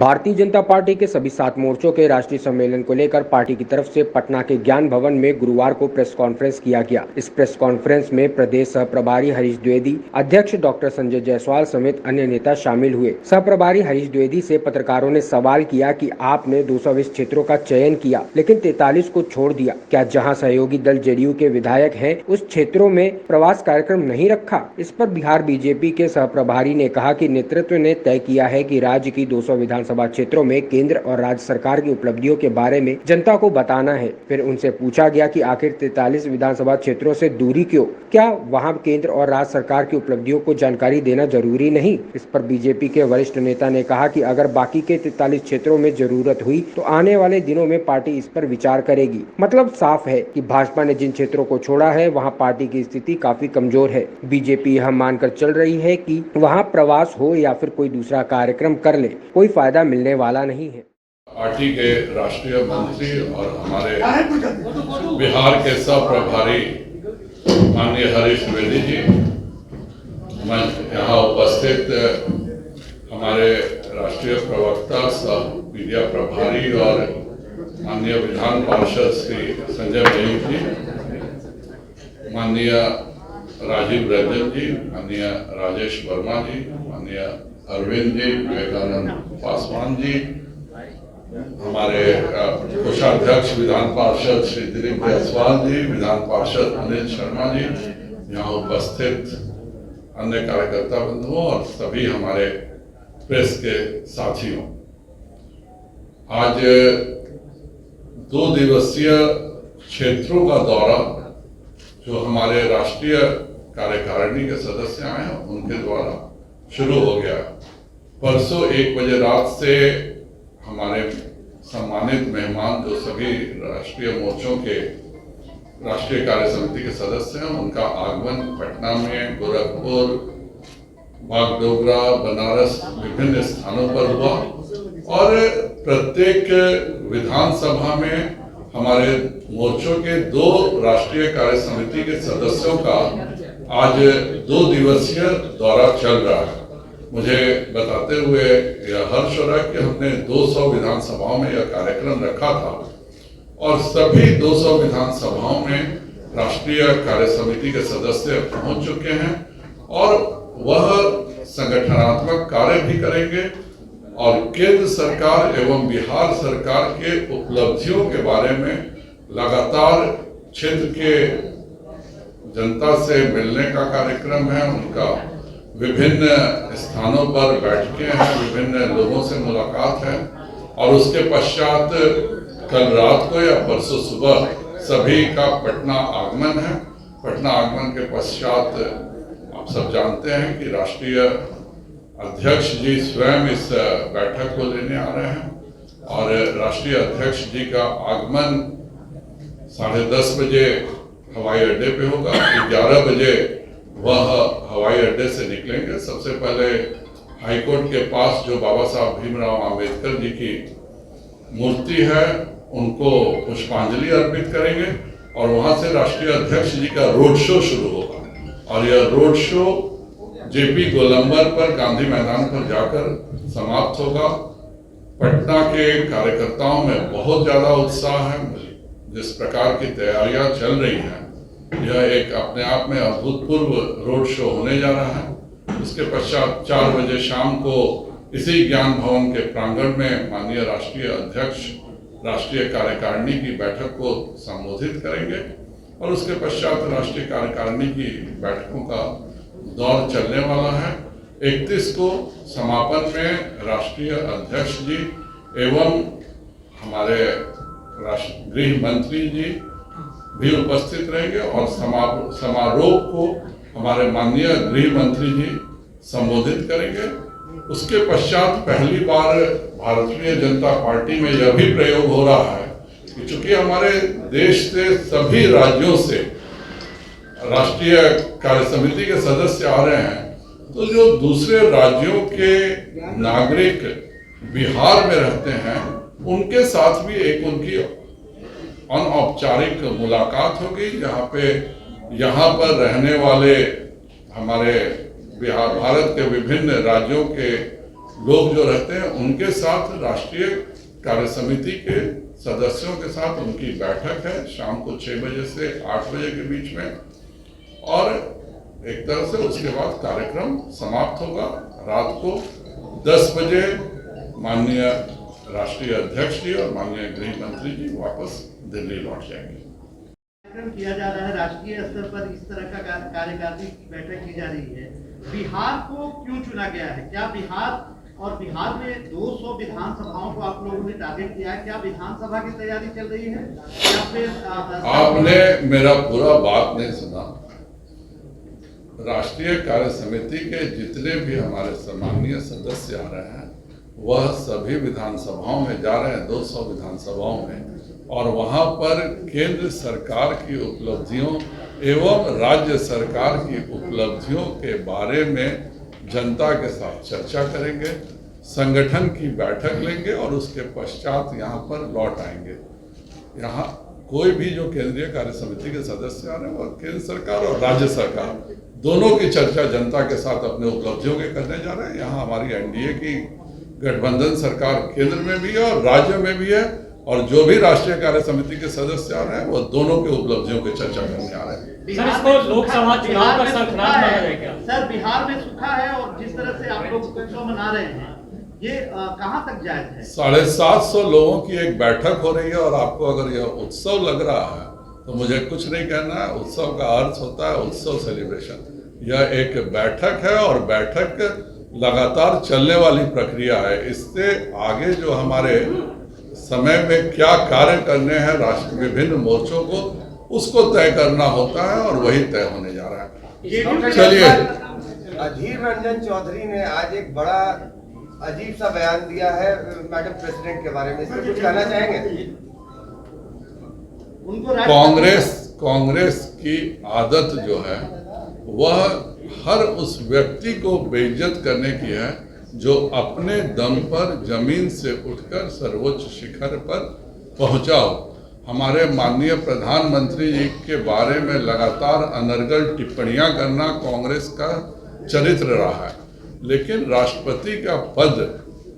Bharatiya Janata party के सभी 7 मोर्चों के राष्ट्रीय सम्मेलन को लेकर पार्टी की तरफ से पटना के ज्ञान भवन में गुरुवार को प्रेस कॉन्फ्रेंस किया गया। इस प्रेस कॉन्फ्रेंस में प्रदेश सह प्रभारी हरीश द्विवेदी, अध्यक्ष डॉक्टर संजय जायसवाल समेत अन्य नेता शामिल हुए। सह प्रभारी हरीश द्विवेदी से पत्रकारों ने सवाल किया कि आपने 220 क्षेत्रों का चयन किया, लेकिन 43 को छोड़ दिया। क्या जहाँ सहयोगी दल जेडीयू के विधायक हैं, उस क्षेत्रों में प्रवास कार्यक्रम नहीं रखा? इस पर बिहार बीजेपी के सह प्रभारी ने कहा कि नेतृत्व ने तय किया है कि राज्य की 200 विधानसभा क्षेत्रों में केंद्र और राज्य सरकार की उपलब्धियों के बारे में जनता को बताना है। फिर उनसे पूछा गया कि आखिर 43 विधानसभा क्षेत्रों से दूरी क्यों? क्या वहां केंद्र और राज्य सरकार की उपलब्धियों को जानकारी देना जरूरी नहीं? इस पर बीजेपी के वरिष्ठ नेता ने कहा कि अगर बाकी के 43 क्षेत्रों में जरूरत हुई तो आने वाले दिनों में पार्टी इस पर विचार करेगी। मतलब साफ है कि भाजपा ने जिन क्षेत्रों को छोड़ा है वहाँ पार्टी की स्थिति काफी कमजोर है। बीजेपी यह मानकर चल रही है कि वहाँ प्रवास हो या फिर कोई दूसरा कार्यक्रम कर ले, कोई फायदा मिलने वाला नहीं है। पार्टी के राष्ट्रीय मंत्री और हमारे बिहार के सह प्रभारी माननीय हरीश द्विवेदी जी, यहाँ उपस्थित हमारे राष्ट्रीय प्रवक्ता सह मीडिया प्रभारी और माननीय विधान पार्षद श्री संजय मयूख जी, माननीय राजीव रंजन जी, माननीय राजेश वर्मा जी, माननीय अरविंद जी, विवेकानंद पासवान जी, हमारे कोषाध्यक्ष विधान पार्षद श्री दिलीप जायसवाल जी, विधान पार्षद अनिल शर्मा जी, यहाँ उपस्थित अन्य कार्यकर्ता बंधुओं और सभी हमारे प्रेस के साथियों, आज 2 दिवसीय क्षेत्रों का दौरा जो हमारे राष्ट्रीय कार्यकारिणी के सदस्य आए हैं उनके द्वारा शुरू हो गया। परसों 1 बजे रात से हमारे सम्मानित मेहमान जो सभी राष्ट्रीय मोर्चों के राष्ट्रीय कार्य समिति के सदस्य हैं उनका आगमन पटना में, गोरखपुर, बागडोगरा, बनारस विभिन्न स्थानों पर हुआ और प्रत्येक विधानसभा में हमारे मोर्चों के 2 राष्ट्रीय कार्य समिति के सदस्यों का आज 2 दिवसीय दौरा चल रहा है। मुझे बताते हुए यह हर्ष हो रहा है कि हमने 200 विधानसभाओं में यह कार्यक्रम रखा था और सभी 200 विधानसभाओं में राष्ट्रीय कार्य समिति के सदस्य पहुंच चुके हैं और वह संगठनात्मक कार्य भी करेंगे और केंद्र सरकार एवं बिहार सरकार के उपलब्धियों के बारे में लगातार क्षेत्र के जनता से मिलने का कार्यक्रम है। उनका विभिन्न स्थानों पर बैठकें हैं, विभिन्न लोगों से मुलाकात है और उसके पश्चात कल रात को या परसों सुबह सभी का पटना आगमन है। पटना आगमन के पश्चात आप सब जानते हैं कि राष्ट्रीय अध्यक्ष जी स्वयं इस बैठक को लेने आ रहे हैं और राष्ट्रीय अध्यक्ष जी का आगमन 10:30 बजे हवाई अड्डे पे होगा। 11 बजे वह हवाई अड्डे से निकलेंगे। सबसे पहले हाईकोर्ट के पास जो बाबा साहब भीमराव अंबेडकर जी की मूर्ति है उनको पुष्पांजलि अर्पित करेंगे और वहां से राष्ट्रीय अध्यक्ष जी का रोड शो शुरू होगा और यह रोड शो जेपी गोलंबर पर गांधी मैदान पर जाकर समाप्त होगा। पटना के कार्यकर्ताओं में बहुत ज्यादा उत्साह है। जिस प्रकार की तैयारियां चल रही हैं यह एक अपने आप में अभूतपूर्व रोड शो होने जा रहा है। उसके पश्चात 4 बजे शाम को इसी ज्ञान भवन के प्रांगण में माननीय राष्ट्रीय अध्यक्ष राष्ट्रीय कार्यकारिणी की बैठक को संबोधित करेंगे और उसके पश्चात राष्ट्रीय कार्यकारिणी की बैठकों का दौर चलने वाला है। 31 को समापन में राष्ट्रीय अध्यक्ष जी एवं हमारे गृह मंत्री जी भी उपस्थित रहेंगे और समारोह को हमारे माननीय गृह मंत्री जी संबोधित करेंगे। उसके पश्चात पहली बार भारतीय जनता पार्टी में यह भी प्रयोग हो रहा है कि चूंकि हमारे देश से सभी राज्यों से राष्ट्रीय कार्य समिति के सदस्य आ रहे हैं तो जो दूसरे राज्यों के नागरिक बिहार में रहते हैं उनके साथ भी एक उनकी अनौपचारिक मुलाकात होगी, जहाँ पे यहाँ पर रहने वाले हमारे बिहार भारत के विभिन्न राज्यों के लोग जो रहते हैं उनके साथ राष्ट्रीय कार्य समिति के सदस्यों के साथ उनकी बैठक है शाम को 6 बजे से 8 बजे के बीच में, और एक तरह से उसके बाद कार्यक्रम समाप्त होगा। रात को 10 बजे माननीय राष्ट्रीय अध्यक्ष जी और माननीय गृह मंत्री जी वापस दिल्ली लौट जाएंगे। कार्यक्रम किया जा रहा है राष्ट्रीय स्तर पर, इस तरह का कार्यकारिणी की बैठक की जा रही है। बिहार को क्यों चुना गया है? क्या बिहार में 200 विधानसभाओं को आप लोगों ने टारगेट किया है? क्या विधानसभा की तैयारी चल रही है या फिर आपने मेरा पूरा बात नहीं सुना। राष्ट्रीय कार्य समिति के जितने भी हमारे सम्मानीय सदस्य आ रहे हैं वह सभी विधानसभाओं में जा रहे हैं, 200 विधानसभाओं में, और वहां पर केंद्र सरकार की उपलब्धियों एवं राज्य सरकार की उपलब्धियों के बारे में जनता के साथ चर्चा करेंगे, संगठन की बैठक लेंगे और उसके पश्चात यहाँ पर लौट आएंगे। यहाँ कोई भी जो केंद्रीय कार्य समिति के सदस्य आ रहे हैं वह केंद्र सरकार और राज्य सरकार दोनों की चर्चा जनता के साथ अपने उपलब्धियों के करने जा रहे हैं। यहाँ हमारी एनडीए की गठबंधन सरकार केंद्र में भी है और राज्य में भी है, और जो भी राष्ट्रीय कार्य समिति के सदस्य आ रहे हैं वो दोनों के उपलब्धियों की चर्चा करने आ रहे हैं। सर, इसको लोकसभा चुनाव का शंखनाद माना जाए क्या? सर, बिहार में सूखा है और जिस तरह से आप लोग उत्सव मना रहे हैं ये कहां तक जायज है? 750 लोगों की एक बैठक हो रही है और आपको अगर यह उत्सव लग रहा है तो मुझे कुछ नहीं कहना है। उत्सव का अर्थ होता है उत्सव सेलिब्रेशन। यह एक बैठक है और बैठक लगातार चलने वाली प्रक्रिया है। इससे आगे जो हमारे समय में क्या कार्य करने हैं राष्ट्र विभिन्न मोर्चों को, उसको तय करना होता है और वही तय होने जा रहा है। चलिए, अधीर रंजन चौधरी ने आज एक बड़ा अजीब सा बयान दिया है मैडम प्रेसिडेंट के बारे में, इसमें कुछ कहना चाहेंगे? कांग्रेस की आदत जो है वह हर उस व्यक्ति को बेइज्जत करने की है जो अपने दम पर जमीन से उठकर सर्वोच्च शिखर पर पहुंचा हो। हमारे माननीय प्रधानमंत्री जी के बारे में लगातार अनर्गल टिप्पणियां करना कांग्रेस का चरित्र रहा है, लेकिन राष्ट्रपति का पद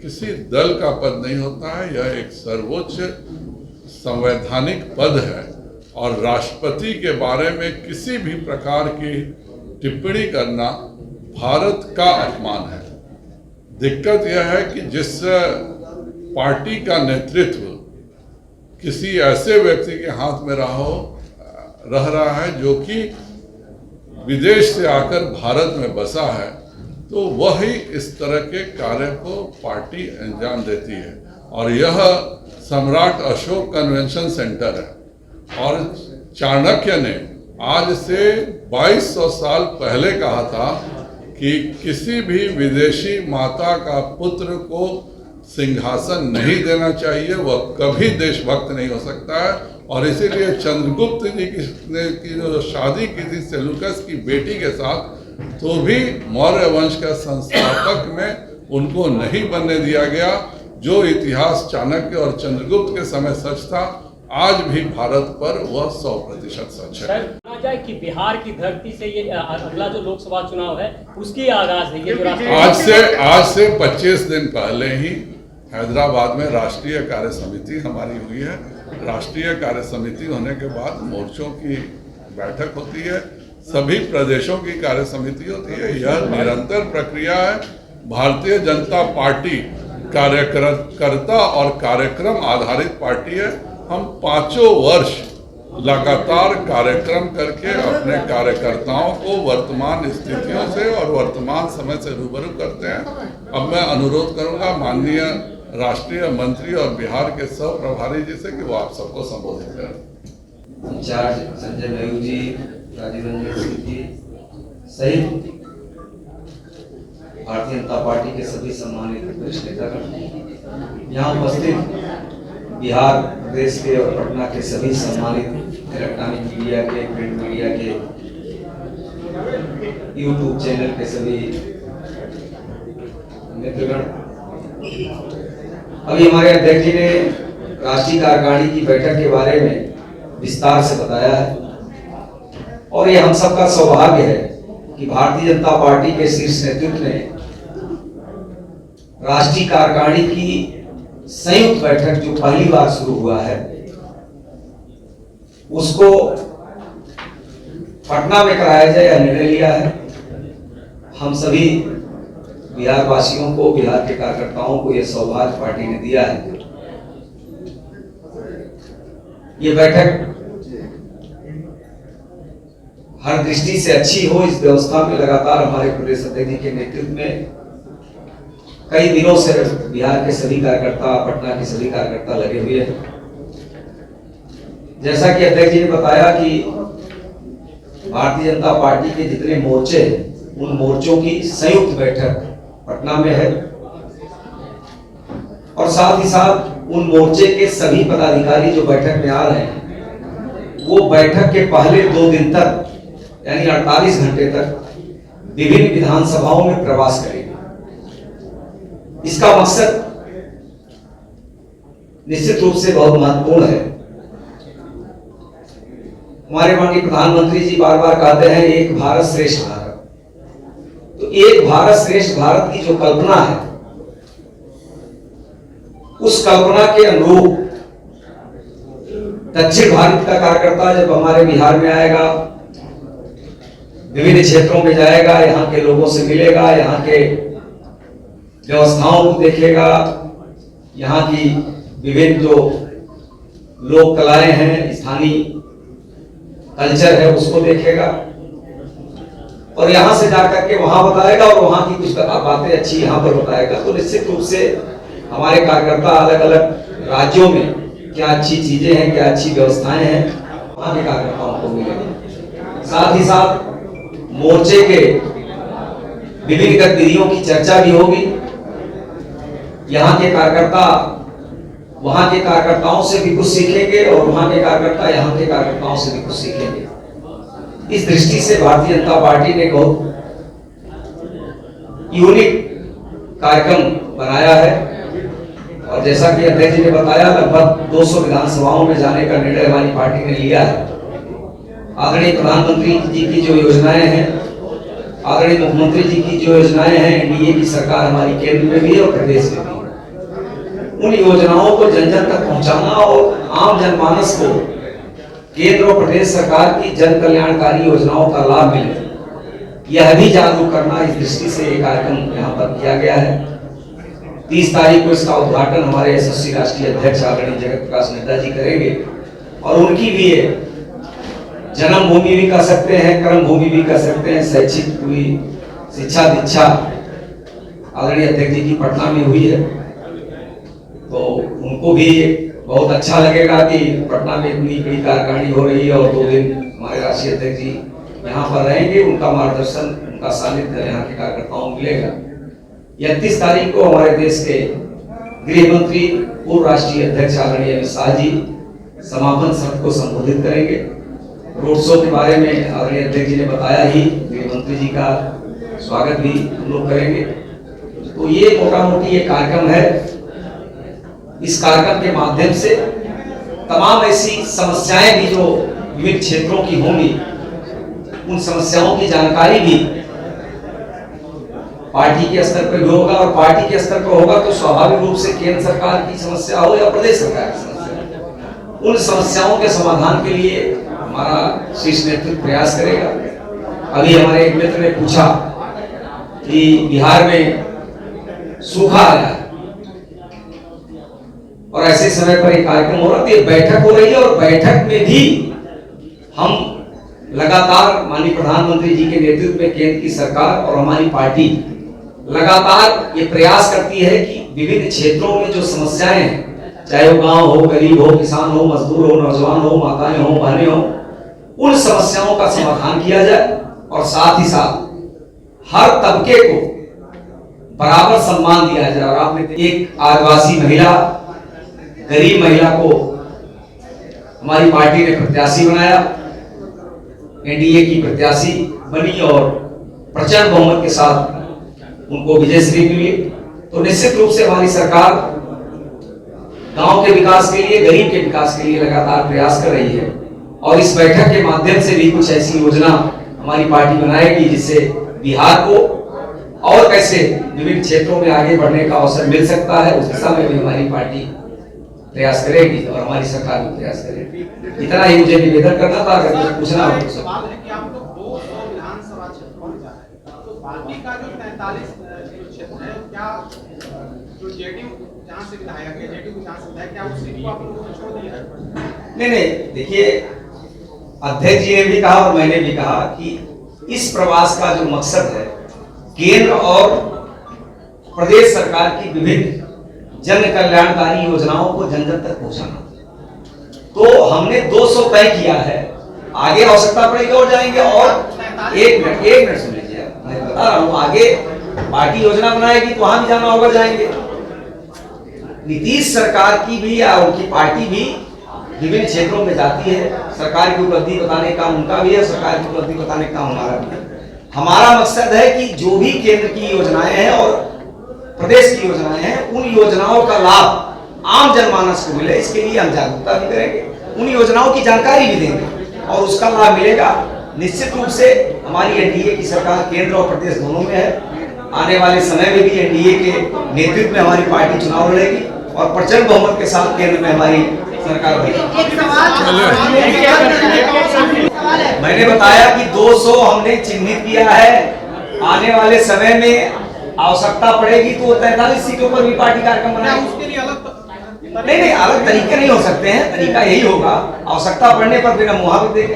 किसी दल का पद नहीं होता है। यह एक सर्वोच्च संवैधानिक पद है और राष्ट्रपति के बारे में किसी भी प्रकार की टिप्पणी करना भारत का अपमान है। दिक्कत यह है कि जिस पार्टी का नेतृत्व किसी ऐसे व्यक्ति के हाथ में रह रहा है जो कि विदेश से आकर भारत में बसा है, तो वही इस तरह के कार्य को पार्टी अंजाम देती है। और यह सम्राट अशोक कन्वेंशन सेंटर है और चाणक्य ने आज से 2200 साल पहले कहा था कि किसी भी विदेशी माता का पुत्र को सिंहासन नहीं देना चाहिए, वह कभी देशभक्त नहीं हो सकता है। और इसीलिए चंद्रगुप्त जी की जो शादी की थी सेल्यूकस की बेटी के साथ, तो भी मौर्य वंश का संस्थापक में उनको नहीं बनने दिया गया। जो इतिहास चाणक्य और चंद्रगुप्त के समय सच था, आज भी भारत पर वह 100% सच है। माना जाए कि बिहार की धरती से ये अगला जो लोकसभा चुनाव है उसकी आगाज है। ये जो आज से 25 दिन पहले ही हैदराबाद में राष्ट्रीय कार्य समिति हमारी हुई है। राष्ट्रीय कार्य समिति होने के बाद मोर्चों की बैठक होती है, सभी प्रदेशों की कार्य समिति होती है। यह निरंतर प्रक्रिया है। भारतीय जनता पार्टी कार्यकर्ता और कार्यक्रम आधारित पार्टी है। हम 5 वर्ष लगातार कार्यक्रम करके अपने कार्यकर्ताओं को वर्तमान स्थितियों से और वर्तमान समय से रूबरू करते हैं। अब मैं अनुरोध करूंगा माननीय राष्ट्रीय मंत्री और बिहार के सह प्रभारी जी से कि वो आप सबको संबोधित करें। इंचार्ज संजय मयूर जी, राजीव रंजन सिंह जी सहित भारतीय जनता पार्टी के सभी सम्मानित वरिष्ठ नेतागण, यहाँ उपस्थित बिहार प्रदेश के और पटना के सभी सम्मानित इलेक्ट्रॉनिक मीडिया के, प्रिंट मीडिया के, यूट्यूब चैनल के सभी मित्रगण, अभी हमारे अध्यक्ष जी ने राष्ट्रीय कार्यकारिणी की बैठक के बारे में विस्तार से बताया है और ये हम सबका सौभाग्य है कि भारतीय जनता पार्टी के शीर्ष नेतृत्व ने राष्ट्रीय कार्यकारिणी की संयुक्त बैठक जो पहली बार शुरू हुआ है उसको पटना में कराया जाए यह निर्णय लिया है। हम सभी बिहार वासियों को, बिहार के कार्यकर्ताओं को यह सौभाग्य पार्टी ने दिया है। ये बैठक हर दृष्टि से अच्छी हो, इस व्यवस्था में लगातार हमारे प्रदेश अध्यक्ष जी के नेतृत्व में कई दिनों से बिहार के सभी कार्यकर्ता, पटना के सभी कार्यकर्ता लगे हुए हैं। जैसा कि अध्यक्ष जी ने बताया कि भारतीय जनता पार्टी के जितने मोर्चे हैं उन मोर्चों की संयुक्त बैठक पटना में है और साथ ही साथ उन मोर्चे के सभी पदाधिकारी जो बैठक में आ रहे हैं वो बैठक के पहले 2 दिन तक यानी 48 घंटे तक विभिन्न विधानसभाओं में प्रवास करेंगे। इसका मकसद निश्चित रूप से बहुत महत्वपूर्ण है। हमारे माननीय प्रधानमंत्री जी बार बार कहते हैं एक भारत श्रेष्ठ भारत। तो एक भारत श्रेष्ठ भारत की जो कल्पना है उस कल्पना के अनुरूप दक्षिण भारत का कार्यकर्ता जब हमारे बिहार में आएगा, विभिन्न क्षेत्रों में जाएगा, यहाँ के लोगों से मिलेगा, यहाँ के व्यवस्थाओं को देखेगा, यहाँ की विभिन्न जो लोक कलाएं हैं, स्थानीय कल्चर है उसको देखेगा और यहाँ से जाकर के वहां बताएगा और वहां की कुछ बातें अच्छी यहाँ पर बताएगा। तो निश्चित रूप से हमारे कार्यकर्ता अलग अलग राज्यों में क्या अच्छी चीजें हैं, क्या अच्छी व्यवस्थाएं हैं, वहां के कार्यकर्ताओं को मिलेगी। साथ ही साथ मोर्चे के विभिन्न गतिविधियों की चर्चा भी होगी। यहाँ के कार्यकर्ता वहां के कार्यकर्ताओं से भी कुछ सीखेंगे और वहां के कार्यकर्ता यहाँ के कार्यकर्ताओं से भी कुछ सीखेंगे। इस दृष्टि से भारतीय जनता पार्टी ने बहुत यूनिक कार्यक्रम बनाया है और जैसा कि अध्यक्ष जी ने बताया लगभग 200 विधानसभाओं में जाने का निर्णय हमारी पार्टी ने लिया है। आदरणीय प्रधानमंत्री जी की जो योजनाएं हैं, आदरणीय मुख्यमंत्री जी की जो योजनाएं हैं, एनडीए की सरकार हमारी केंद्र में भी है और प्रदेश में भी, उन योजनाओं को जन जन तक पहुंचाना और आम जनमानस को केंद्र और प्रदेश सरकार की जन कल्याणकारी योजनाओं का लाभ मिले, यह भी जागरूक करना, इस दृष्टि से एक कार्यक्रम यहाँ पर किया गया है। 30 तारीख को इसका उद्घाटन हमारे यशस्वी राष्ट्रीय अध्यक्ष आदरणीय जगत प्रकाश नड्डा जी करेंगे और उनकी भी जन्मभूमि भी कह सकते हैं, कर्म भूमि भी कह सकते हैं, शैक्षिक पूरी शिक्षा दीक्षा आदरणीय अध्यक्ष जी की पटना में हुई है। तो उनको भी बहुत अच्छा लगेगा कि पटना में इतनी बड़ी कार्यकारिणी हो रही है और 2 दिन हमारे राष्ट्रीय अध्यक्ष जी यहाँ पर रहेंगे, उनका मार्गदर्शन, उनका सानिध्य यहाँ के कार्यकर्ताओं को मिलेगा। 31 तारीख को हमारे देश के गृह मंत्री पूर्व राष्ट्रीय अध्यक्ष आदरणीय अमित शाह जी समापन सत्र को संबोधित करेंगे। रोड शो के बारे में आदरणीय अध्यक्ष जी ने बताया ही, गृह मंत्री जी का स्वागत भी हम लोग करेंगे। तो ये मोटा मोटी ये कार्यक्रम है। इस कार्यक्रम के माध्यम से तमाम ऐसी समस्याएं भी जो विभिन्न क्षेत्रों की होंगी, उन समस्याओं की जानकारी भी पार्टी के स्तर पर भी होगा और पार्टी के स्तर पर होगा तो स्वाभाविक रूप से केंद्र सरकार की समस्या हो या प्रदेश सरकार की समस्या, उन समस्याओं के समाधान के लिए हमारा शीर्ष नेतृत्व प्रयास करेगा। अभी हमारे एक मित्र ने पूछा कि बिहार में सूखा आया है और ऐसे समय पर एक कार्यक्रम हो रहा है, तो बैठक हो रही है और बैठक में भी हम लगातार माननीय प्रधानमंत्री जी के नेतृत्व में केंद्र की सरकार और हमारी पार्टी लगातार ये प्रयास करती है कि विभिन्न क्षेत्रों में जो समस्याएं हैं, चाहे वो गांव हो, गरीब हो, किसान हो, मजदूर हो, नौजवान हो, माताएं हो, बहनें हो, उन समस्याओं का समाधान किया जाए और साथ ही साथ हर तबके को बराबर सम्मान दिया जाए। और आपने एक आदिवासी महिला, गरीब महिला को हमारी पार्टी ने प्रत्याशी बनाया, एनडीए की प्रत्याशी बनी और प्रचंड बहुमत के साथ उनको विजयश्री मिली। तो निश्चित रूप से हमारी सरकार गांव के विकास के लिए, गरीब के विकास के लिए लगातार प्रयास कर रही है और इस बैठक के माध्यम से भी कुछ ऐसी योजना हमारी पार्टी बनाएगी जिससे बिहार को और कैसे विभिन्न क्षेत्रों में आगे बढ़ने का अवसर मिल सकता है, उस दिशा में भी हमारी पार्टी प्रयास करेगी और हमारी सरकार भी प्रयास करेगी। इतना ही मुझे निवेदन करना था। अगर कुछ पूछना हो तो सवाल है कि आप लोग 200 विधानसभा क्षेत्रों में जा रहे हैं, तो बाकी का जो 43 क्षेत्र है, क्या जो जेडीयू जहाँ से विधायक है, जेडीयू जहाँ से विधायक, क्या उस सीट को आप लोगों ने छोड़ दिया है? नहीं, देखिए, अध्यक्ष जी ने भी कहा और मैंने भी कहा कि इस प्रवास का जो मकसद है केंद्र और प्रदेश सरकार की विभिन्न जन कल्याणकारी योजनाओं को जन जन तक पहुंचाना। तो हमने 200 तय किया है, आगे आवश्यकता पड़ेगी और जाएंगे। और एक मिनट सुन लीजिए, मैं बता रहा हूं, आगे पार्टी योजना बनाएगी तो वहां भी जाना होगा, जाएंगे। नीतीश सरकार की भी या उनकी पार्टी भी विभिन्न क्षेत्रों में जाती है, सरकार की उपलब्धि बताने का उनका भी है, सरकार की उपलब्धि बताने का हमारा भी है। हमारा मकसद है कि जो भी केंद्र की योजनाएं हैं और प्रदेश की योजनाएं हैं, उन योजनाओं का लाभ आम जनमानस को मिले, इसके लिए हम जागरूकता भी करेंगे, उन योजनाओं की जानकारी भी देंगे और उसका लाभ मिलेगा। निश्चित रूप से हमारी एनडीए की सरकार केंद्र और प्रदेश दोनों में है। आने वाले समय में भी एनडीए के नेतृत्व में हमारी पार्टी चुनाव लड़ेगी और प्रचंड बहुमत के साथ केंद्र में हमारी सरकार बनेगी। एक सवाल मैंने बताया कि 200 हमने चिन्हित किया है, आने वाले समय में आवश्यकता पड़ेगी तो 43 सीटों पर भी पार्टी कार्यक्रम बनाएगी। उसके लिए अलग नहीं, अलग तरीके नहीं हो सकते हैं, तरीका यही होगा, आवश्यकता पड़ने पर बिना मुआवजे देंगे।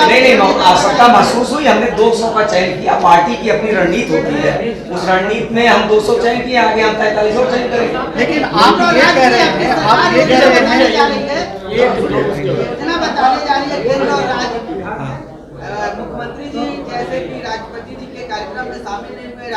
नहीं, आवश्यकता महसूस हुई, हमने 200 का चयन किया। पार्टी की अपनी रणनीति होती है, उस रणनीति में हम 200 चयन किए, आगे हम 43 और चयन करेंगे। लेकिन आप ये कह रहे हैं, आप ये कह रहे हैं योजना बताने जा रही है केंद्र और राज्य मुख्यमंत्री जी जैसे कि राष्ट्रपति जी के कार्यक्रम में शामिल नहीं हुए,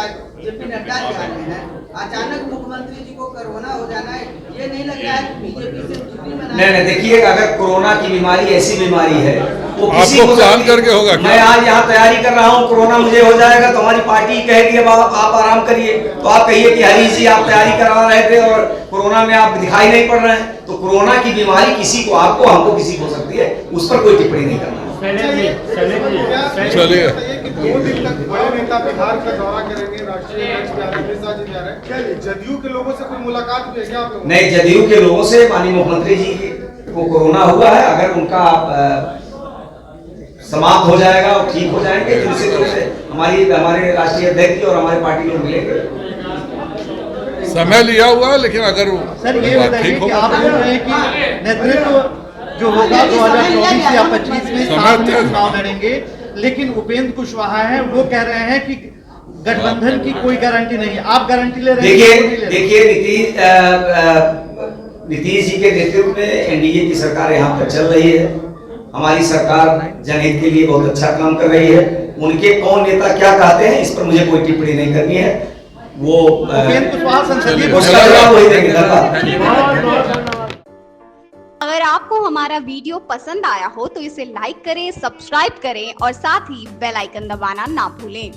जेपी नड्डा जी आ रहे हैं, अचानक मुख्यमंत्री जी को कोरोना हो जाना है, ये नहीं लग रहा है कि बीजेपी से छुट्टी मना? नहीं, देखिए, अगर कोरोना की बीमारी ऐसी बीमारी है वो किसी आपको को प्लान करके होगा। मैं आज यहाँ तैयारी कर रहा हूँ, कोरोना मुझे हो जाएगा तो हमारी पार्टी कहेगी अब आप आराम करिए, तो आप कहिए कि हरीश जी आप तैयारी करा रहे थे और कोरोना में आप दिखाई नहीं पड़ रहे हैं। तो कोरोना की बीमारी किसी को, आपको, हमको, किसी को हो सकती है, उस पर कोई टिप्पणी नहीं करना। चलिए। 2 दिन तक बड़े नेता बिहार का दौरा करेंगे, राष्ट्रीय अध्यक्ष अमित शाह जी जा रहे हैं, क्या जदयू के लोगों से कोई मुलाकात हुई है क्या? नहीं, जदयू के लोगों से माननीय मुख्यमंत्री जी को कोरोना हुआ है, अगर उनका समाप्त हो जाएगा और ठीक हो जाएंगे तो निश्चित रूप से हमारे राष्ट्रीय अध्यक्ष और हमारे पार्टी लोग मिलेंगे। समय लिया हुआ है, लेकिन अगर सर ये बताइए कि आप बोल रहे हैं कि नेतृत्व जो होगा 2024 या 25 में साथ में चुनाव लड़ेंगे, लेकिन उपेंद्र कुशवाहा है वो कह रहे हैं कि गठबंधन की कोई गारंटी नहीं है, आप गारंटी ले रहे हैं? देखिए, नीतीश जी के नेतृत्व में एनडीए की सरकार यहाँ पर चल रही है। हमारी सरकार जनहित के लिए बहुत अच्छा काम कर रही है। उनके कौन नेता क्या कहते हैं इस पर मुझे कोई टिप्पणी नहीं करनी है, वो उपेंद्र कुशवाहा संसदीय वही देंगे। धन्यवाद। अगर आपको हमारा वीडियो पसंद आया हो तो इसे लाइक करें, सब्सक्राइब करें और साथ ही बेल आइकन दबाना ना भूलें।